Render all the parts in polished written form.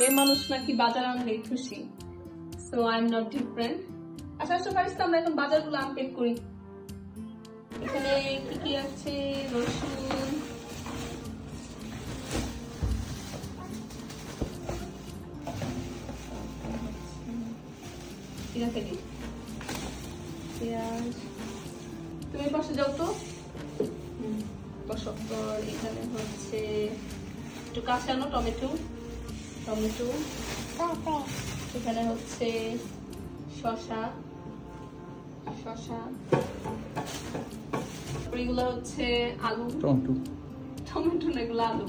মেয়ে মানুষ নাকি বাজার আনলেই খুশি। So I am not different. আচ্ছা আচ্ছা পারিস তো, আমরা এখন বাজারগুলো আনপ্যাক করি। এখানে কি কি আছে? রসুন, পেঁয়াজ। তুমি পাশে যাও তো। এখানে হচ্ছে একটু কাঁচানো টমেটো, এখানে হচ্ছে শসা, এগুলো হচ্ছে আলু, টমেটো না, এগুলো আলু।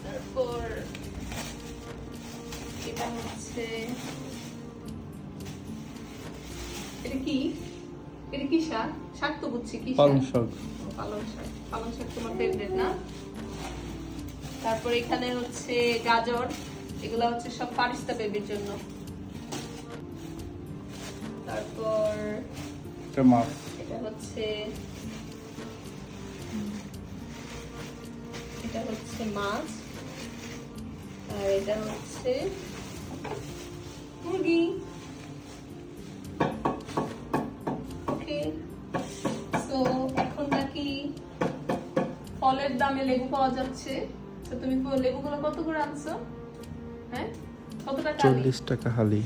তারপর এটা হচ্ছে, এটা কি শাক তো বুঝছি, কি পালং শাক তোমার ফেভারিট না? তারপর এখানে হচ্ছে গাজর, এগুলা হচ্ছে সব ফারিস্তা বেবির জন্য। তারপর এটা হচ্ছে মাছ, আর এটা হচ্ছে মুরগি। এখন নাকি ফলের দামে লেবু পাওয়া যাচ্ছে। তো তুমি লেবুগুলো কত করে আনছো? হ্যাঁ, কত টাকা? 40 টাকা হালি।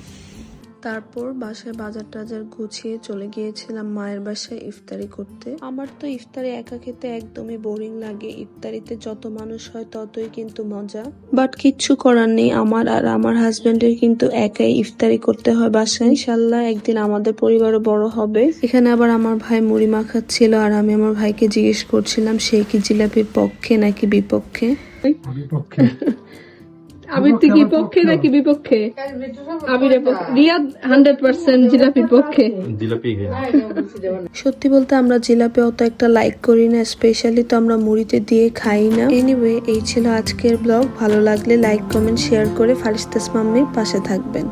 তারপর বাসায় বাজার টাজার গুছিয়ে চলে গিয়েছিলাম মায়ের বাসায় ইফতারি করতে। আমার তো ইফতারি একা খেতে একদমই বোরিং লাগে। ইফতারিতে যত মানুষ হয় ততই কিন্তু মজা, বাট কিচ্ছু করার নেই। আমার আর আমার হাজবেন্ডের কিন্তু একাই ইফতারি করতে হয় বাসায়। ইনশাল্লাহ একদিন আমাদের পরিবারও বড় হবে। এখানে আবার আমার ভাই মুড়ি মাখাচ্ছিল, আর আমি আমার ভাইকে জিজ্ঞেস করছিলাম সে কি জিলাপির পক্ষে নাকি বিপক্ষে। আবির তুই কি পক্ষে নাকি বিপক্ষে? আবিরের পক্ষে, রিয়াদ 100% জিলাপির পক্ষে। সত্যি বলতে আমরা জিলাপি অত একটা লাইক করি না, স্পেশালি তো আমরা মুড়িতে দিয়ে খাই না। এনিওয়ে, এই ছিল আজকের ব্লগ। ভালো লাগলে লাইক, কমেন্ট, শেয়ার করে ফারিস্তাস মাম্মির পাশে থাকবেন।